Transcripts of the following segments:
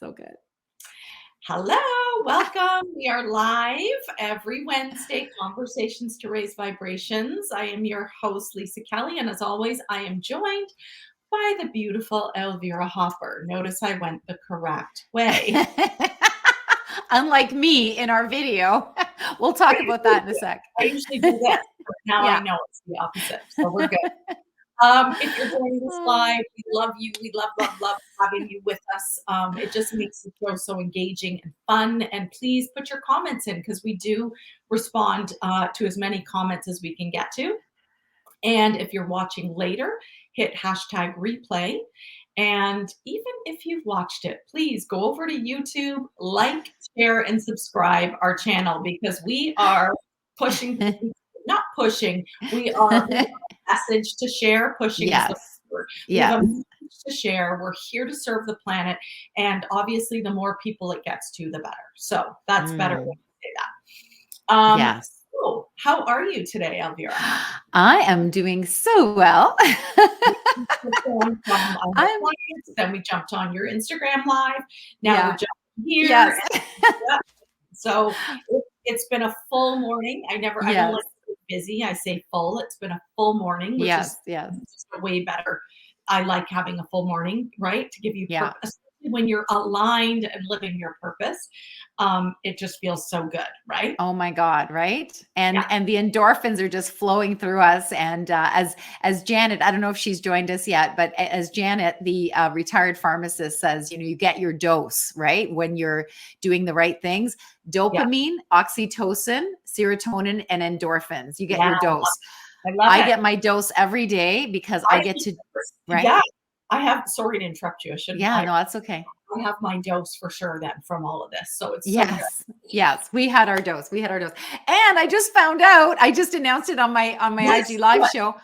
So good. Hello, welcome. We are live every Wednesday, Conversations to Raise Vibrations. I am your host, Lisa Kelly, and as always, I am joined by the beautiful Elvira Hopper. Notice I went the correct way. Unlike me in our video. We'll talk about that in a sec. I usually do this, but now I Yeah. know it's the opposite, so we're good. If you're joining us live, we love you. We love having you with us. It just makes the show so engaging and fun. And please put your comments in because we do respond to as many comments as we can get to. And if you're watching later, hit hashtag replay. And even if you've watched it, please go over to YouTube, like, share, and subscribe our channel because we are pushing, not pushing, we have a message to share. Pushing is the word. We have a message to share. We're here to serve the planet. And obviously, the more people it gets to, the better. So that's better way to say that. Yes. So how are you today, Elvira? I am doing so well. Then we jumped on your Instagram live. Now we're jumping here. Yes. So it's been a full morning. I don't like to be busy. I say full. It's been a full morning, which is just way better. I like having a full morning, right? To give you purpose. When you're aligned and living your purpose, it just feels so good, right? Oh my God, right? And the endorphins are just flowing through us. And as Janet, I don't know if she's joined us yet, but as Janet, the retired pharmacist says, you get your dose, right? When you're doing the right things, dopamine, oxytocin, serotonin, and endorphins. You get your dose. I get my dose every day because I get to, right? Yeah. I have, sorry to interrupt you. I shouldn't. Yeah, no, that's okay. I have my dose for sure then from all of this. So it's yes, we had our dose. And I just found out, I just announced it on my IG live show.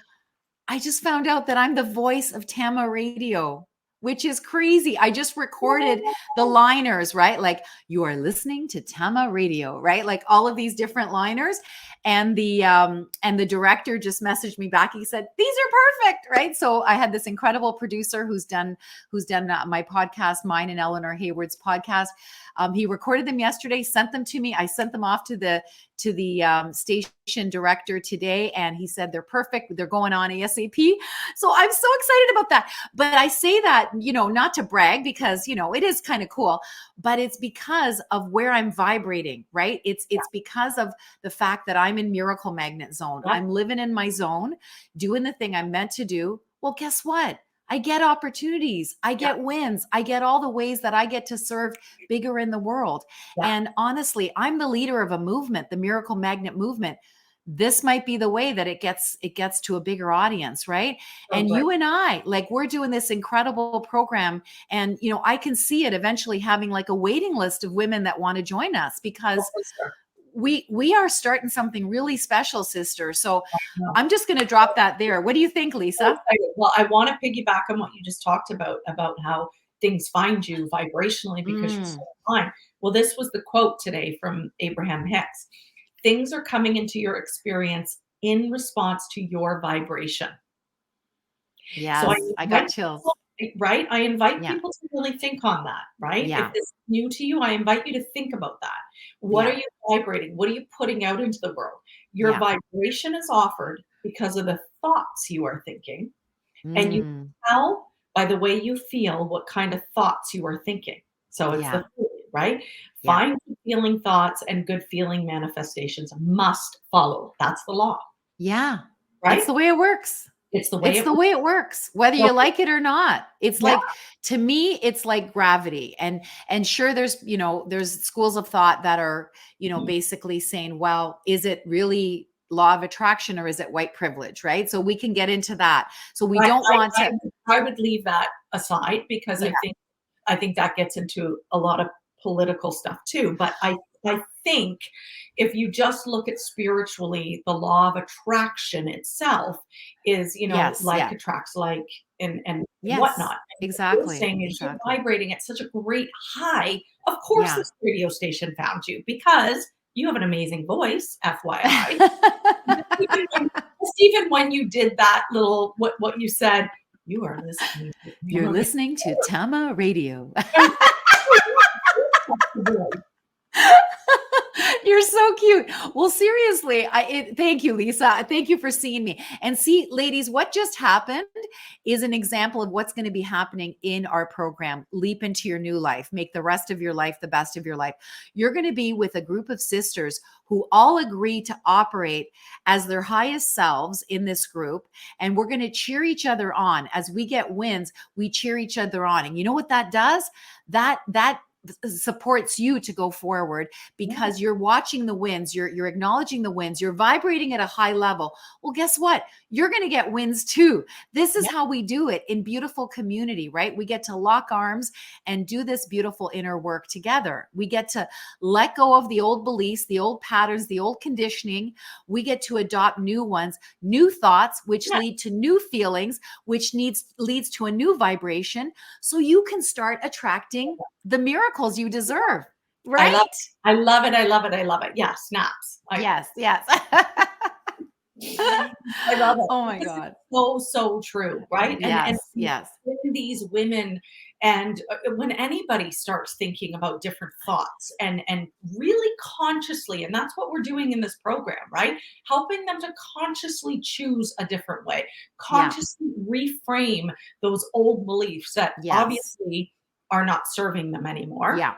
I just found out that I'm the voice of Tama Radio, which is crazy. I just recorded the liners, right? Like, you are listening to Tama Radio, right? Like all of these different liners. And the director just messaged me back. He said, these are perfect, right? So I had this incredible producer who's done my podcast, mine and Eleanor Hayward's podcast. He recorded them yesterday, sent them to me. I sent them off to the station director today, and he said they're perfect. They're going on ASAP. So I'm so excited about that. But I say that, not to brag because, it is kind of cool, but it's because of where I'm vibrating, right? It's because of the fact that I'm in miracle magnet zone. I'm living in my zone, doing the thing I'm meant to do. Well, guess what? I get opportunities. I get wins. I get all the ways that I get to serve bigger in the world. And honestly, I'm the leader of a movement, the Miracle Magnet movement. This might be the way that it gets to a bigger audience, right? And you and I, like, we're doing this incredible program, and I can see it eventually having like a waiting list of women that want to join us because we are starting something really special, sister. So I'm just going to drop that there. What do you think, Lisa? Well, I want to piggyback on what you just talked about how things find you vibrationally because you're so aligned. Well, this was the quote today from Abraham Hicks. Things are coming into your experience in response to your vibration. Yeah, so I got chills. Right? I invite people to really think on that, right? If it's new to you, I invite you to think about that. What are you vibrating? What are you putting out into the world? Your vibration is offered because of the thoughts you are thinking. And you can tell by the way you feel what kind of thoughts you are thinking. So it's the feeling, right? Fine feeling thoughts and good feeling manifestations must follow. That's the law. Yeah. Right? That's the way it works. It's the way it works, whether you like it or not. It's like, to me, it's like gravity. And sure, there's schools of thought that are, basically saying, well, is it really law of attraction or is it white privilege? Right. So we can get into that. So we don't want to. I would leave that aside because I think that gets into a lot of political stuff too. But I think if you just look at spiritually, the law of attraction itself is, like attracts like and whatnot. And exactly. What you're saying is you're vibrating at such a great high. Of course, this radio station found you because you have an amazing voice, FYI. Even when you did that little, what you said, you are listening. You're listening to Tama Radio. You're so cute. Well, seriously, thank you, Lisa. Thank you for seeing me. And see, ladies, what just happened is an example of what's going to be happening in our program. Leap into your new life. Make the rest of your life the best of your life. You're going to be with a group of sisters who all agree to operate as their highest selves in this group. And we're going to cheer each other on. As we get wins, we cheer each other on. And you know what that does? That supports you to go forward because you're watching the wins, you're acknowledging the wins, you're vibrating at a high level. Well, guess what? You're going to get wins too. This is how we do it in beautiful community, right? We get to lock arms and do this beautiful inner work together. We get to let go of the old beliefs, the old patterns, the old conditioning. We get to adopt new ones, new thoughts, which lead to new feelings, which leads to a new vibration. So you can start attracting the miracles you deserve, right? I love it. I love it. I love it. Yeah, snaps. Yes. I love it. Oh my This is God. so true, right? And Yes. when these women and when anybody starts thinking about different thoughts and really consciously, and that's what we're doing in this program, right? Helping them to consciously choose a different way, consciously reframe those old beliefs that obviously are not serving them anymore. Yeah.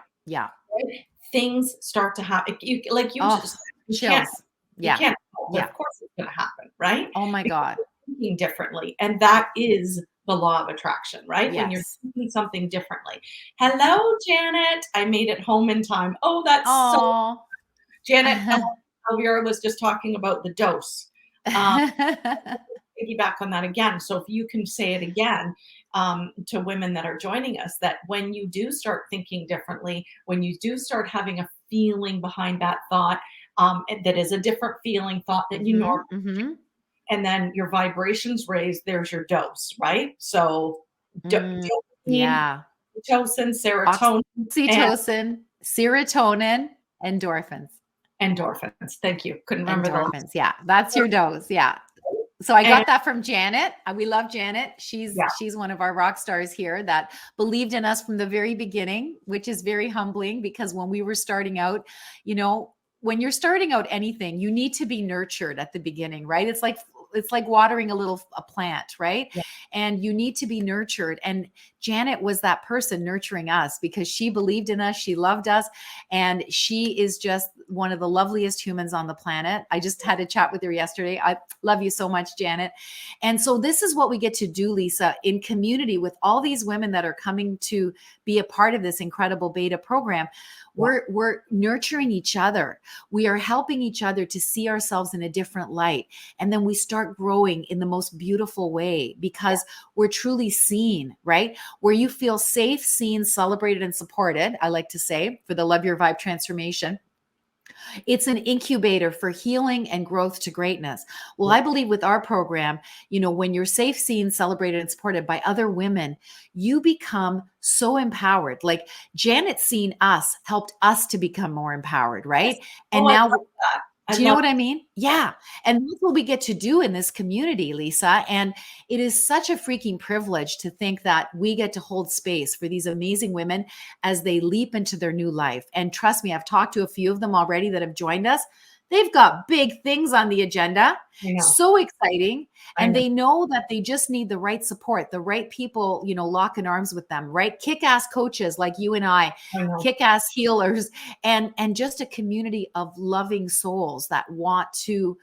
Right? Things start to happen. You just you chills. can't help it. Of course it's going to happen, right? Oh my God. Thinking differently, and that is the law of attraction, right? When you're Yes. thinking something differently. Hello, Janet. I made it home in time. Oh, that's so Janet. Elvira was just talking about the dose. Piggyback on that again. So if you can say it again to women that are joining us, that when you do start thinking differently, when you do start having a feeling behind that thought, that is a different feeling thought that you normally, and then your vibrations raise, there's your dose, right? So dopamine, oxytocin, serotonin, Oxytocin, serotonin, endorphins. Endorphins. Thank you. Couldn't remember endorphins. Yeah, that's your dose. Yeah. So I got that from Janet. We love Janet. She's one of our rock stars here that believed in us from the very beginning, which is very humbling because when we were starting out, when you're starting out anything, you need to be nurtured at the beginning, right? It's like watering a plant, right? Yeah. And you need to be nurtured. And Janet was that person nurturing us because she believed in us. She loved us. And she is just one of the loveliest humans on the planet. I just had a chat with her yesterday. I love you so much, Janet. And so this is what we get to do, Lisa, in community with all these women that are coming to be a part of this incredible beta program. We're nurturing each other. We are helping each other to see ourselves in a different light. And then we start growing in the most beautiful way because we're truly seen, right? Where you feel safe, seen, celebrated, and supported, I like to say, for the Love Your Vibe transformation. It's an incubator for healing and growth to greatness. Well, I believe with our program, when you're safe, seen, celebrated, and supported by other women, you become so empowered. Like Janet seeing us helped us to become more empowered, right? Yes. And I now, love that. do you know what I mean? Yeah. And that's what we get to do in this community, Lisa. And it is such a freaking privilege to think that we get to hold space for these amazing women as they leap into their new life. And trust me, I've talked to a few of them already that have joined us. They've got big things on the agenda. So exciting. And they know that they just need the right support, the right people, locking arms with them, right? Kick-ass coaches like you and I kick-ass healers, and just a community of loving souls that want to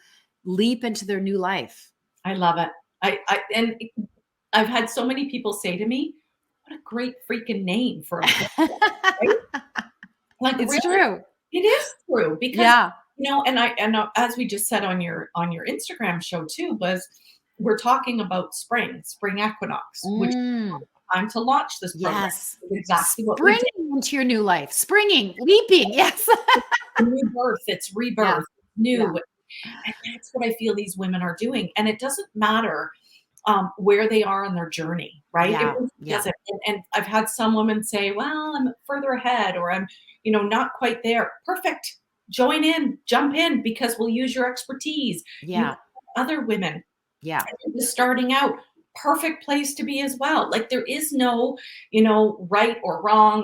leap into their new life. I love it. And I've had so many people say to me, what a great freaking name for a program, right? Like, it's really, true. It is true because and as we just said on your Instagram show too, was we're talking about spring equinox, which is time to launch this program. Yes. Exactly what springing into your new life. Springing, leaping. Yes. New birth. It's rebirth. New. And that's what I feel these women are doing. And it doesn't matter where they are on their journey, right? It really doesn't. And I've had some women say, well, I'm further ahead or I'm, not quite there. Perfect. Join in, jump in, because we'll use your expertise. Yeah. Other women. Yeah. Just starting out. perfect place to be as well. Like there is no, you know, right or wrong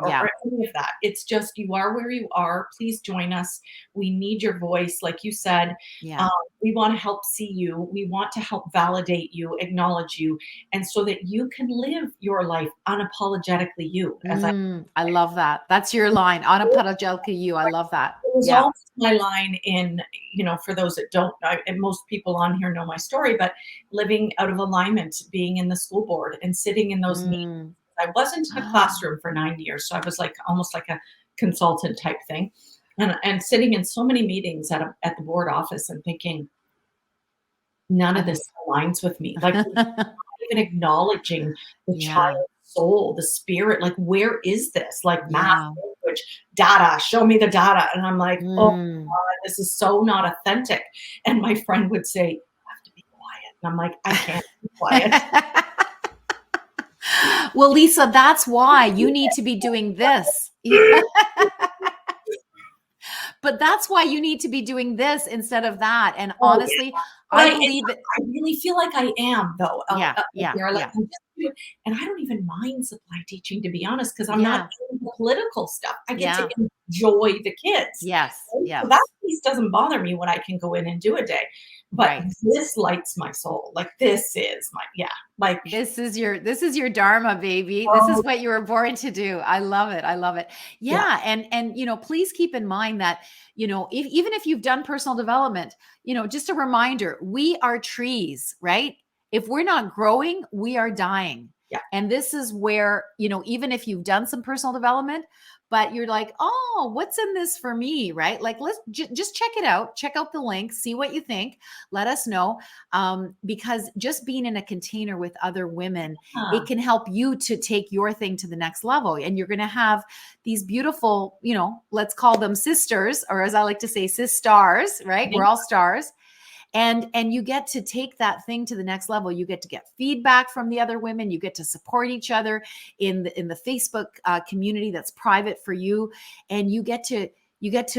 Yeah. or any of that. It's just you are where you are. Please join us. We need your voice. Like you said, Yeah. um, we want to help see you. We want to help validate you, acknowledge you, and so that you can live your life unapologetically you, as I I love that. That's your line. Unapologetically you. I love that. it was Yeah. always my line in, you know, for those that don't, and most people on here know my story, but living out of alignment, being in the school board and sitting in those meetings. Mm. I wasn't in a classroom for 9 years, so I was like almost like a consultant type thing, and sitting in so many meetings at the board office and thinking, none of I'm this aligns with me. Like even acknowledging the Yeah. child's soul, the spirit, like where is this? Like math, Yeah. language, data, show me the data. And I'm like, oh Mm. God, this is so not authentic. And my friend would say, you have to be quiet. And I'm like, I can't be quiet. Well, Lisa, that's why you need to be doing this. But that's why you need to be doing this instead of that. And Oh yeah. honestly, But I believe it. I really feel like I am though. Yeah, yeah, They're like, yeah, and I don't even mind supply teaching to be honest, because I'm not yeah, doing the political stuff. I get to yeah. enjoy the kids. Yes, Right? So that yes. piece doesn't bother me when I can go in and do a day. But Right. this lights my soul. Like this is my yeah. Like This is your dharma, baby. This is oh what you were born to do. I love it. I love it. yeah. Yeah, and please keep in mind that, if even if you've done personal development, just a reminder, we are trees, right? If we're not growing, we are dying. Yeah. And this is where, even if you've done some personal development, but you're like, "Oh, what's in this for me?" Right? Like let's just check it out. Check out the link, see what you think. Let us know, because just being in a container with other women, it Huh. can help you to take your thing to the next level. And you're going to have these beautiful, let's call them sisters, or as I like to say, sis stars, right? Yeah. We're all stars. And you get to take that thing to the next level. You get to get feedback from the other women. You get to support each other in the Facebook community that's private for you, and you get to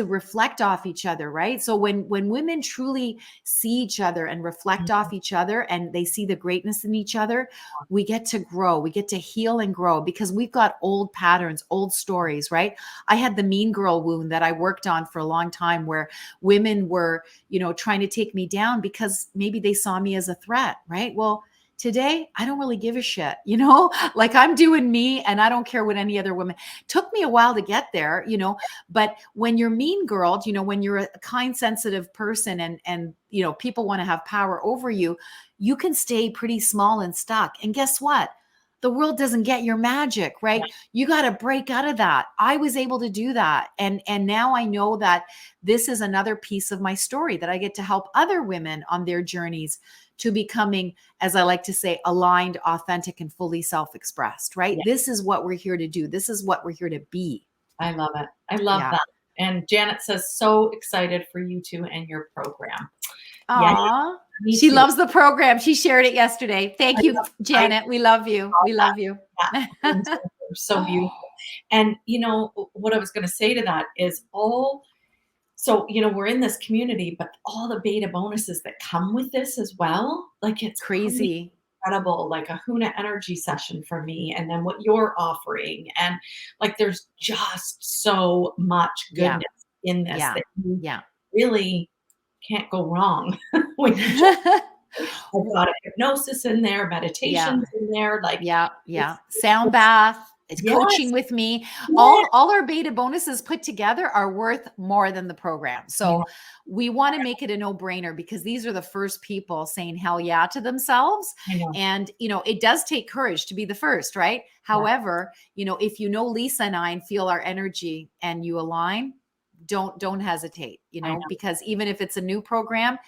reflect off each other, right? So when women truly see each other and reflect off each other, and they see the greatness in each other, we get to grow, we get to heal and grow, because we've got old patterns, old stories, right? I had the mean girl wound that I worked on for a long time, where women were, trying to take me down because maybe they saw me as a threat, right? Well, today I don't really give a shit, like I'm doing me, and I don't care what any other women. Took me a while to get there, but when you're mean girl, when you're a kind, sensitive person, and people want to have power over you, you can stay pretty small and stuck. And guess what? The world doesn't get your magic, right? Yeah. You got to break out of that. I was able to do that. And now I know that this is another piece of my story, that I get to help other women on their journeys to becoming, as I like to say, aligned, authentic, and fully self-expressed, right? Yeah. This is what we're here to do. This is what we're here to be. I love it. I love Yeah. that. And Janet says, so excited for you two and your program. Yeah, Aw. me She too. loves the program. She shared it yesterday. Thank you, I Janet. We love you. love We that. love you. Yeah. They're so beautiful. And what I was going to say to that is we're in this community, but all the beta bonuses that come with this as well, like it's pretty Crazy. incredible, like a Huna energy session for me, and then what you're offering. And like there's just so much Yeah. goodness in this Yeah. that you Yeah. really can't go wrong when you just I've got a hypnosis in there, Yeah. meditations in there, like Yeah, yeah. it's Sound bath, it's yes, coaching with me. yes, All our beta bonuses put together are worth more than the program. yeah, So we want to make it a no-brainer, because these are the first people saying hell yeah to themselves. I know, And it does take courage to be the first, right? yeah, However, if you know Lisa and I and feel our energy and you align, don't hesitate, I know, because even if it's a new program,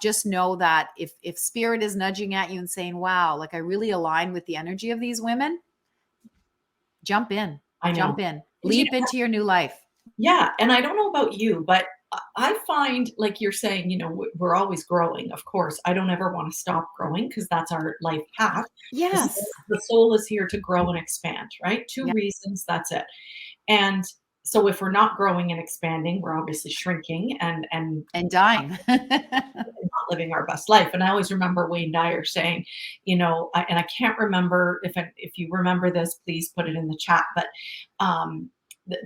just know that if spirit is nudging at you and saying, wow, like I really align with the energy of these women, jump in, I know. jump in, And leap into your new life. yeah, and I don't know about you, but I find, like you're saying, we're always growing, of course. I don't ever wanna stop growing because that's our life path. Yes. The soul is here to grow and expand, right? 2 Yeah. reasons, that's it. And So if we're not growing and expanding, we're obviously shrinking And dying. not living our best life. And I always remember Wayne Dyer saying, and I can't remember if you remember this, please put it in the chat. But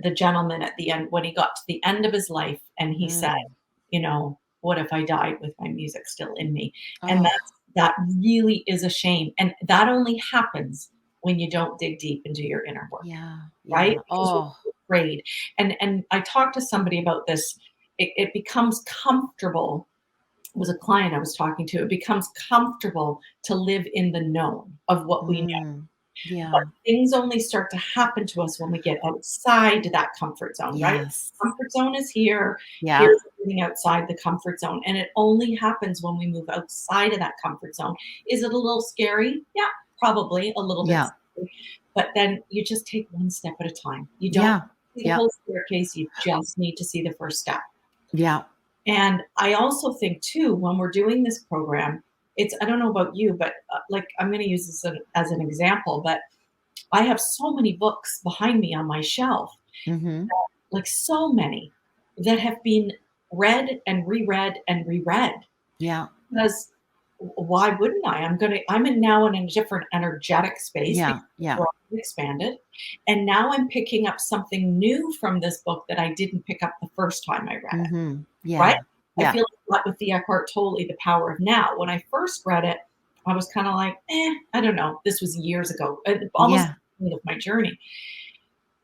the gentleman at the end, when he got to the end of his life, and he said, Mm. what if I died with my music still in me? And Oh, that really is a shame. And that only happens when you don't dig deep into your inner work, yeah. right? Yeah. Because we're Oh, so afraid. And I talked to somebody about this. It becomes comfortable. It was a client I was talking to. It becomes comfortable to live in the known of what we know. mm. But Yeah. things only start to happen to us when we get outside that comfort zone, right? Yes. Comfort zone is here. Yeah. Here's everything outside the comfort zone. And it only happens when we move outside of that comfort zone. Is it a little scary? Yeah, probably a little bit Yeah. scary. But then you just take one step at a time. You don't Yeah. see the Yeah. whole staircase. You just need to see the first step. Yeah. And I also think too, when we're doing this program, I don't know about you, but like I'm going to use this as an example, but I have so many books behind me on my shelf, Mm-hmm. like so many that have been read and reread and reread. Yeah. Because why wouldn't I? Now in a different energetic space Yeah. because Yeah. we're all expanded. And now I'm picking up something new from this book that I didn't pick up the first time I read it. Mm-hmm. Right? Yeah. I Yeah. feel like with the Eckhart Tolle, The Power of Now. When I first read it, I was kind of like, I don't know. This was years ago, almost Yeah. the beginning of my journey.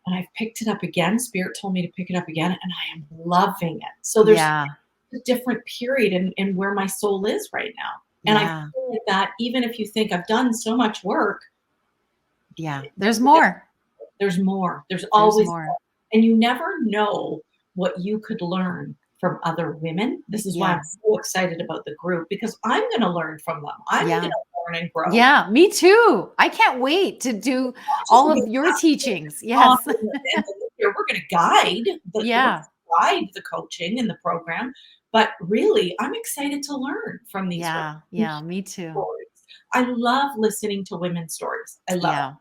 And I've picked it up again. Spirit told me to pick it up again, and I am loving it. So there's Yeah. a different period in where my soul is right now. And I Yeah. feel like that even if you think I've done so much work, Yeah. There's more. there's more. There's There's always more. more. And you never know what you could learn from other women. This is why I'm Yeah. so excited about the group because I'm going to learn from them. I'm going Yeah. to learn and grow. Yeah. Me too. I can't wait to do Not just all be of your teachings. on Yes. we're going to guide Yeah. the coaching and the program. But really, I'm excited to learn from these women. Yeah. Yeah. Me too. Stories. I love listening to women's stories. I love it.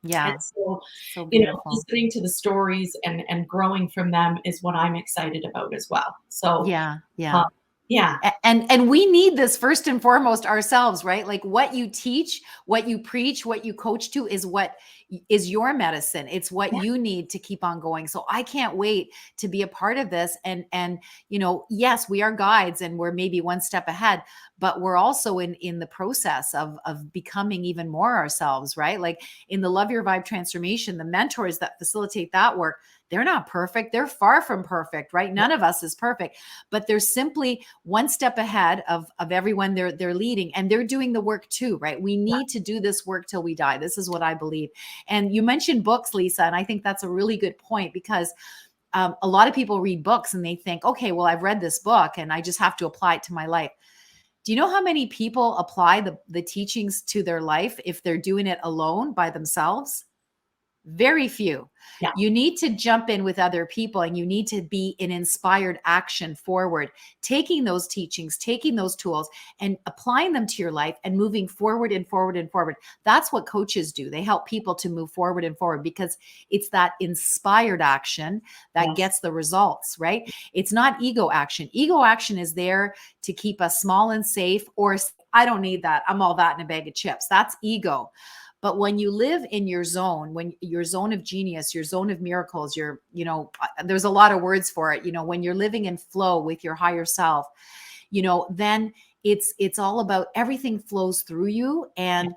Yeah. And Yeah. so, So beautiful. listening to the stories and growing from them is what I'm excited about as well. So, Yeah. um, Yeah. yeah, And we need this first and foremost ourselves, right? Like what you teach, what you preach, what you coach to is what is your medicine. It's what yeah, you need to keep on going. So I can't wait to be a part of this. And yes, we are guides and we're maybe one step ahead, but we're also in the process of becoming even more ourselves, right? Like in the Love Your Vibe transformation, the mentors that facilitate that work, they're not perfect. They're far from perfect, right? None of us is perfect, but they're simply one step ahead of everyone they're leading, and they're doing the work too, right? We need to do this work till we die. This is what I believe. And you mentioned books, Lisa, and I think that's a really good point because a lot of people read books and they think, okay, well, I've read this book and I just have to apply it to my life. Do you know how many people apply the teachings to their life if they're doing it alone by themselves? Very few. yeah, You need to jump in with other people and you need to be in inspired action forward, taking those teachings, taking those tools and applying them to your life and moving forward and forward and forward. That's what coaches do. They help people to move forward and forward because it's that inspired action that yes, gets the results, right? It's not ego action. Ego action is there to keep us small and safe, or I don't need that. I'm all that in a bag of chips. That's ego. But when you live in your zone, when your zone of genius, your zone of miracles, there's a lot of words for it, when you're living in flow with your higher self, then it's all about everything flows through you and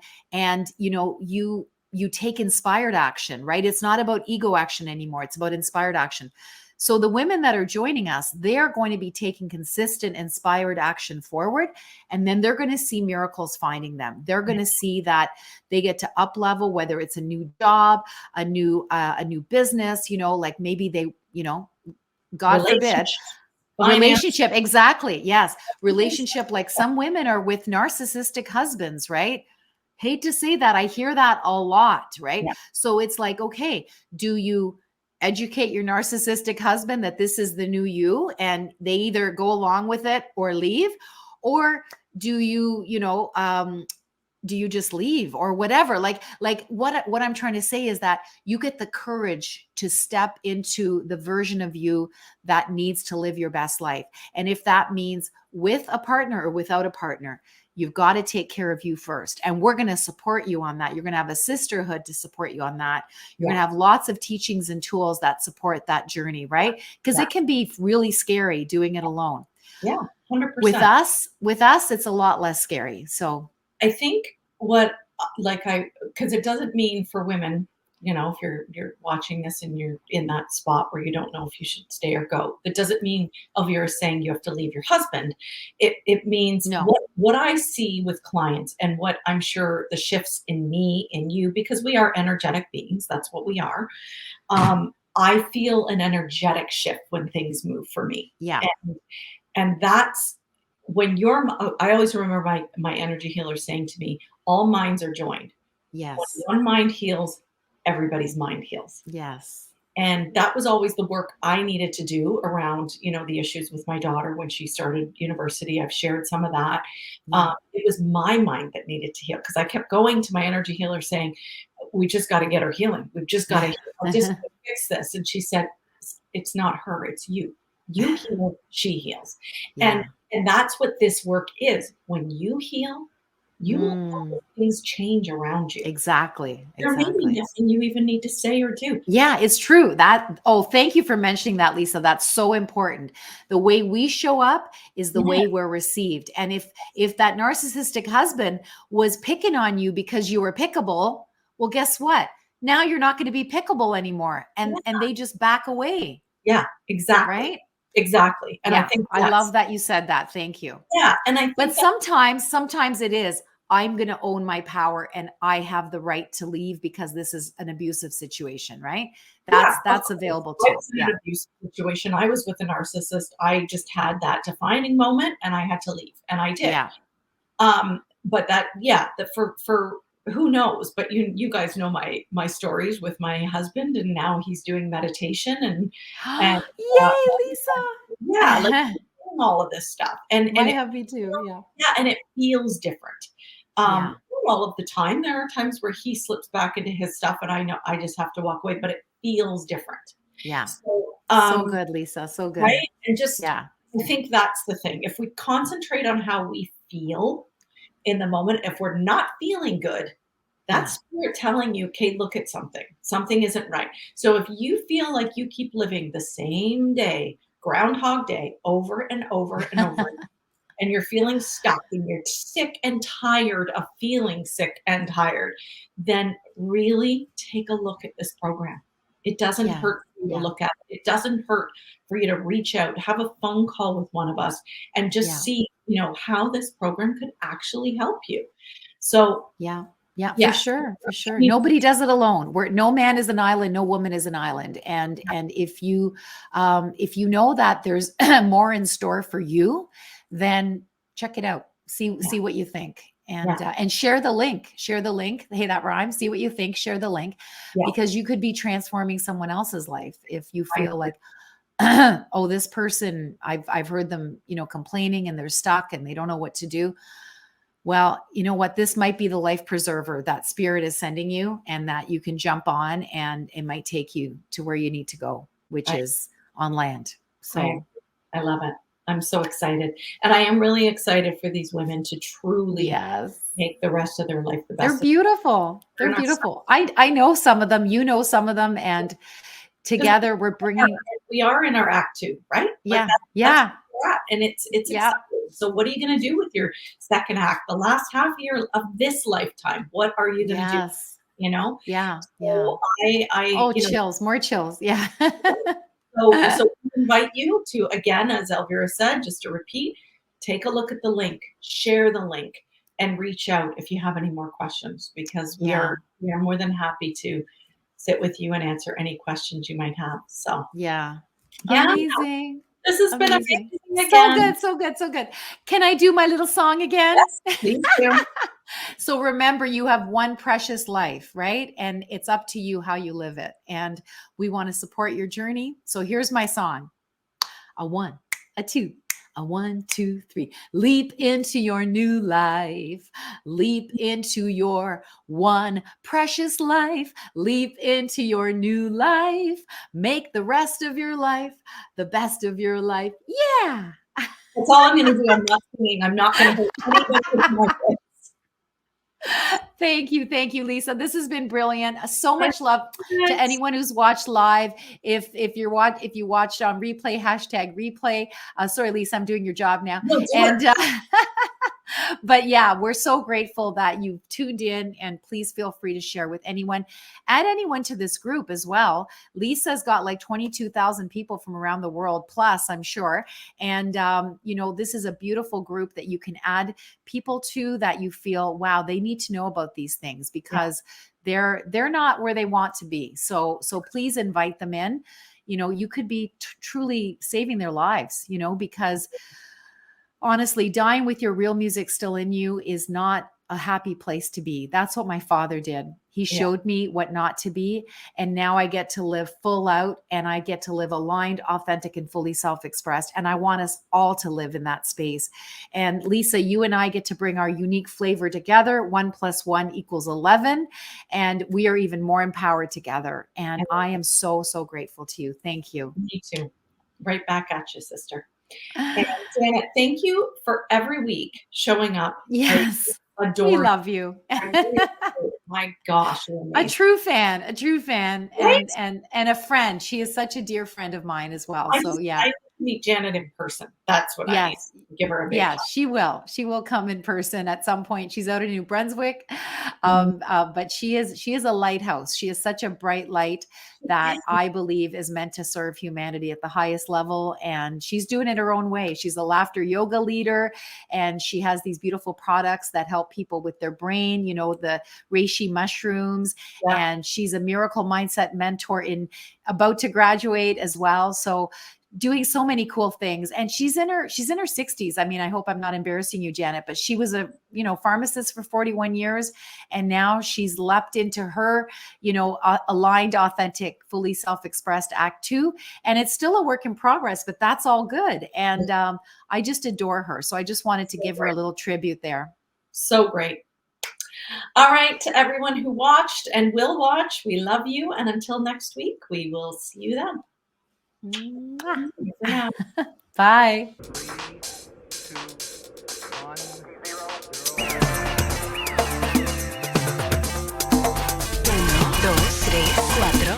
you take inspired action, right? It's not about ego action anymore. It's about inspired action. So the women that are joining us, they're going to be taking consistent, inspired action forward. And then they're going to see miracles finding them. They're going to see that they get to up level, whether it's a new job, a new business, like maybe they, God forbid, relationship, finance, relationship. Exactly. Yes. Relationship. Like some women are with narcissistic husbands, right? Hate to say that. I hear that a lot, right? yeah, So it's like, okay, do you educate your narcissistic husband that this is the new you and they either go along with it or leave? Or do you, do you just leave or whatever? Like what I'm trying to say is that you get the courage to step into the version of you that needs to live your best life. And if that means with a partner or without a partner, you've got to take care of you first. And we're going to support you on that. You're going to have a sisterhood to support you on that. You're going to have lots of teachings and tools that support that journey, right? Because it can be really scary doing it alone. Yeah, 100%. With us, it's a lot less scary. So I think because it doesn't mean for women, if you're watching this and you're in that spot where you don't know if you should stay or go, it doesn't mean Elvira is saying you have to leave your husband. It means no. what I see with clients and what I'm sure the shifts in me, in you, because we are energetic beings. That's what we are. I feel an energetic shift when things move for me. Yeah. And that's when I always remember my energy healer saying to me, all minds are joined. Yes. When one mind heals, everybody's mind heals. Yes. And that was always the work I needed to do around, the issues with my daughter when she started university. I've shared some of that. Yeah. It was my mind that needed to heal because I kept going to my energy healer saying, we just got to get her healing. We've just got to just fix this. And she said, it's not her, it's you. You heal, she heals. Yeah. And that's what this work is. When you heal, things change around you. Exactly. There may be nothing you even need to say or do. Yeah, it's true. Thank you for mentioning that, Lisa. That's so important. The way we show up is the way we're received. And if that narcissistic husband was picking on you because you were pickable, well, guess what? Now you're not going to be pickable anymore. And they just back away. Yeah, exactly. Right? Exactly. And I think I love that you said that. Thank you. Yeah. And I think but sometimes it is, I'm going to own my power and I have the right to leave because this is an abusive situation, right? That's available too. An abusive situation. I was with a narcissist. I just had that defining moment and I had to leave, and I did. Yeah. But for who knows? But you guys know my stories with my husband, and now he's doing meditation and yay, Lisa! Yeah, like doing all of this stuff, and my hubby too. Yeah, and it feels different. Not all of the time. There are times where he slips back into his stuff, and I know I just have to walk away. But it feels different. Yeah. So good, Lisa. So good. Right? And I think that's the thing. If we concentrate on how we feel in the moment, if we're not feeling good, that's spirit telling you, okay, look at something. Something isn't right. So if you feel like you keep living the same day, Groundhog Day, over and over and over, and you're feeling stuck and you're sick and tired of feeling sick and tired, then really take a look at this program. It doesn't hurt for you to look at it. It doesn't hurt for you to reach out, have a phone call with one of us, and just see, how this program could actually help you. So yeah, for sure. Nobody does it alone. No man is an island, no woman is an island. And if you know that there's more in store for you, then check it out. See what you think. And share the link. Hey, that rhymes. See what you think. Share the link, because you could be transforming someone else's life if you feel like, oh, this person, I've heard them, complaining and they're stuck and they don't know what to do. Well, you know what? This might be the life preserver that spirit is sending you, and that you can jump on, and it might take you to where you need to go, which is on land. So I love it. I'm so excited. And I am really excited for these women to truly make the rest of their life the best. They're beautiful. They're beautiful. I know some of them, some of them, and together we're bringing. We are in our act 2, right? Yeah. That's and it's exciting. So what are you going to do with your second act, the last half year of this lifetime? What are you going to do? Chills, more chills. Yeah. So we invite you to, again, as Elvira said, just to repeat, take a look at the link, share the link, and reach out if you have any more questions, because we are more than happy to sit with you and answer any questions you might have. So amazing. This has been amazing again. So good. Can I do my little song again? Yes, please do. So remember, you have one precious life, right? And it's up to you how you live it. And we want to support your journey. So here's my song. A 1, a 2, A 1, 2, 3. Leap into your new life. Leap into your one precious life. Leap into your new life. Make the rest of your life the best of your life. Yeah. That's all I'm going to do. I'm not singing. I'm not going to hurt anybody with my voice. Thank you. Thank you, Lisa. This has been brilliant. So much love to Yes. anyone who's watched live. If you watched on replay, hashtag replay. Sorry, Lisa, I'm doing your job now. No, it's And but yeah, we're so grateful that you've tuned in, and please feel free to share with anyone. Add anyone to this group as well. Lisa's got like 22,000 people from around the world plus, I'm sure. And this is a beautiful group that you can add people to that you feel, wow, they need to know about these things because they're not where they want to be. So please invite them in. You could be truly saving their lives, because honestly, dying with your real music still in you is not a happy place to be. That's what my father did. He showed me what not to be. And now I get to live full out, and I get to live aligned, authentic, and fully self-expressed. And I want us all to live in that space. And Lisa, you and I get to bring our unique flavor together. 1 + 1 = 11. And we are even more empowered together. And I am so, so grateful to you. Thank you. Me too. Right back at you, sister. And Janet, thank you for every week showing up. Yes. I adore We you. love you. My gosh, you're A amazing. true fan, Right? and a friend. She is such a dear friend of mine as well. So yeah. I need to meet Janet in person. That's what I need. Yes. Give her a big Yeah, hug. she will. She will come in person at some point. She's out in New Brunswick, but she is a lighthouse. She is such a bright light that I believe is meant to serve humanity at the highest level, and she's doing it her own way. She's a laughter yoga leader, and she has these beautiful products that help people with their brain. The reishi mushrooms, and she's a miracle mindset mentor about to graduate as well. So doing so many cool things. And she's in her 60s. I mean, I hope I'm not embarrassing you, Janet, but she was a, pharmacist for 41 years. And now she's leapt into her, aligned, authentic, fully self-expressed act 2. And it's still a work in progress, but that's all good. And I just adore her. So I just wanted to give her a little tribute there. So great. All right, to everyone who watched and will watch, we love you. And until next week, we will see you then. Bye. 3, 2, 1, 0. 1, 2, 3, 4.